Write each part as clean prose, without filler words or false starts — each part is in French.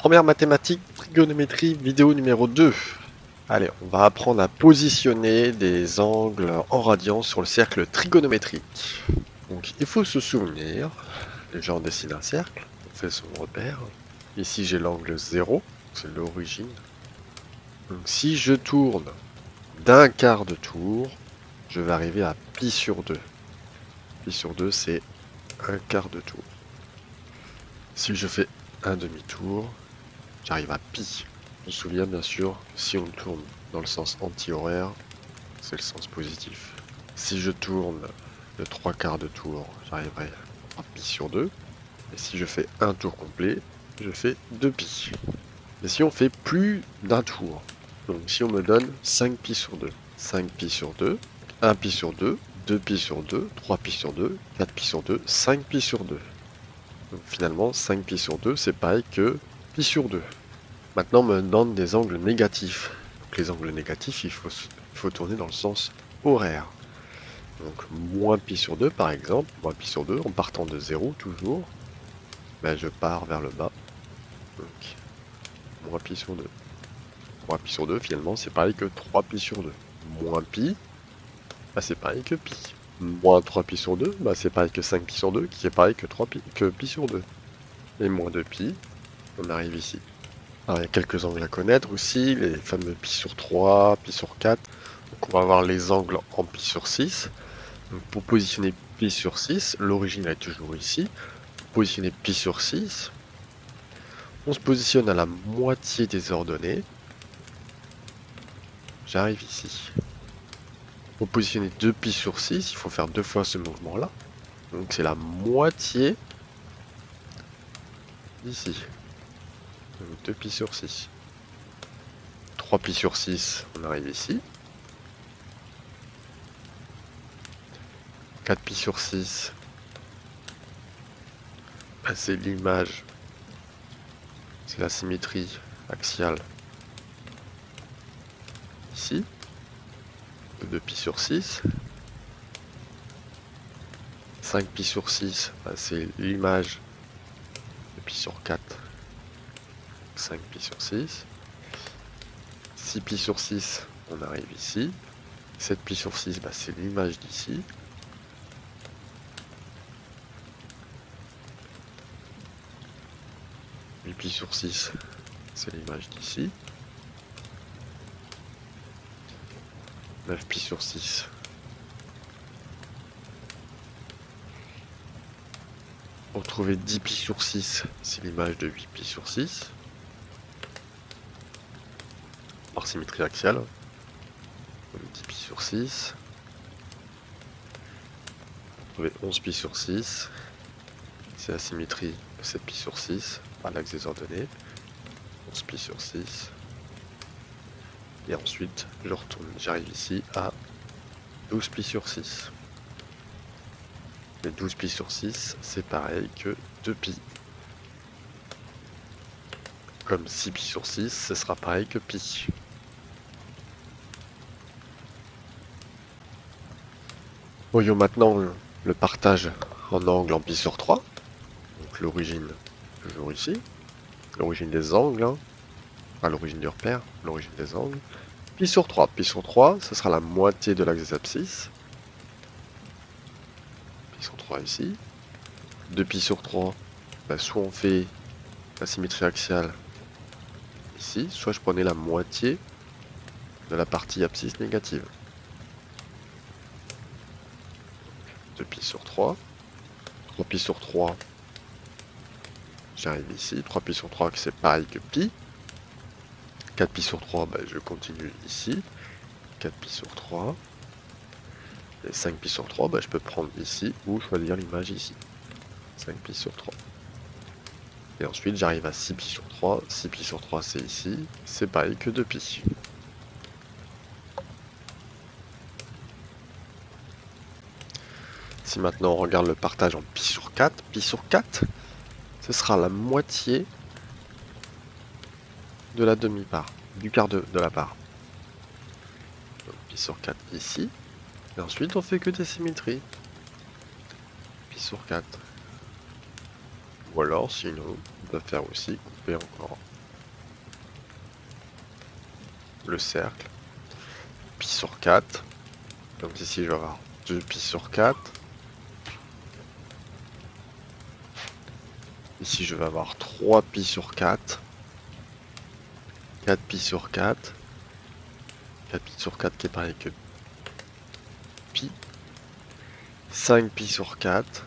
Première mathématique, trigonométrie, vidéo numéro 2. Allez, on va apprendre à positionner des angles en radians sur le cercle trigonométrique. Donc il faut se souvenir, déjà on dessine un cercle, on fait son repère. Ici j'ai l'angle 0, c'est l'origine. Donc si je tourne d'un quart de tour, je vais arriver à pi sur 2. Pi sur 2 c'est un quart de tour. Si je fais un demi-tour, j'arrive à pi. On se souvient bien sûr, si on tourne dans le sens anti-horaire, c'est le sens positif. Si je tourne de 3 quarts de tour, j'arriverai à pi sur 2. Et si je fais un tour complet, je fais 2 pi. Et si on fait plus d'un tour, donc si on me donne 5 pi sur 2, 5 pi sur 2, 1 pi sur 2, 2 pi sur 2, 3 pi sur 2, 4 pi sur 2, 5 pi sur 2. Donc finalement, 5 pi sur 2, c'est pareil que pi sur 2. Maintenant, on me donne des angles négatifs. Donc les angles négatifs, il faut tourner dans le sens horaire. Donc moins pi sur 2 par exemple, moins pi sur 2, en partant de 0 toujours, ben, je pars vers le bas. Donc moins pi sur 2. Moins pi sur 2 finalement c'est pareil que 3 pi sur 2. Moins pi, ben, c'est pareil que pi. Moins 3 pi sur 2, ben, c'est pareil que 5 pi sur 2, qui est pareil que pi sur 2. Et moins 2 pi, on arrive ici. Alors il y a quelques angles à connaître aussi, les fameux pi sur 3, pi sur 4. Donc on va avoir les angles en pi sur 6. Donc pour positionner pi sur 6, l'origine est toujours ici. Pour positionner pi sur 6, on se positionne à la moitié des ordonnées. J'arrive ici. Pour positionner 2 pi sur 6, il faut faire 2 fois ce mouvement-là. Donc c'est la moitié d'ici. Donc 2 pi sur 6. 3 pi sur 6, on arrive ici. 4 pi sur 6, c'est l'image, c'est la symétrie axiale ici, de 2 pi sur 6. 5 pi sur 6, c'est l'image de pi sur 4, 5 pi sur 6. 6 pi sur 6, on arrive ici. 7 pi sur 6, c'est l'image d'ici. 8 pi sur 6, c'est l'image d'ici. 9 pi sur 6. Pour trouver 10 pi sur 6, c'est l'image de 8 pi sur 6. Par symétrie axiale. 10 pi sur 6. Pour trouver 11 pi sur 6, c'est la symétrie de 7 pi sur 6 par l'axe des ordonnées. 11 pi sur 6. Et ensuite, je retourne, j'arrive ici à 12 pi sur 6. Et 12 pi sur 6, c'est pareil que 2 pi. Comme 6 pi sur 6, ce sera pareil que pi. Voyons maintenant le partage en angle en pi sur 3. Donc l'origine, toujours ici. L'origine des angles, hein. Pas l'origine du repère, l'origine des angles. Pi sur 3. Pi sur 3, ce sera la moitié de l'axe des abscisses. Pi sur 3 ici. 2 pi sur 3, soit on fait la symétrie axiale ici, soit je prenais la moitié de la partie abscisse négative. 2 pi sur 3. 3 pi sur 3, j'arrive ici. 3 pi sur 3, c'est pareil que pi. 4 pi sur 3, je continue ici. 4 pi sur 3. Et 5 pi sur 3, je peux prendre ici ou choisir l'image ici. 5 pi sur 3. Et ensuite, j'arrive à 6 pi sur 3. 6 pi sur 3, c'est ici. C'est pareil que 2 pi. Si maintenant on regarde le partage en pi sur 4, ce sera la moitié de la demi-part, du quart de la part. Donc, pi sur 4 ici. Et ensuite, on fait que des symétries. Pi sur 4. Ou alors, sinon, on peut faire aussi couper encore. le cercle. Pi sur 4. Donc ici je vais avoir 2 pi sur 4. Ici je vais avoir 3 pi sur 4. 4 pi sur 4. 4 pi sur 4 qui est pareil que pi. 5 pi sur 4.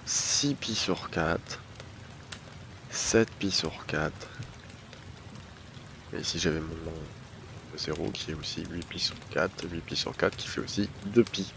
6 pi sur 4. 7 pi sur 4. Et ici j'avais mon 0 qui est aussi 8 pi sur 4. 8 pi sur 4 qui fait aussi 2 pi.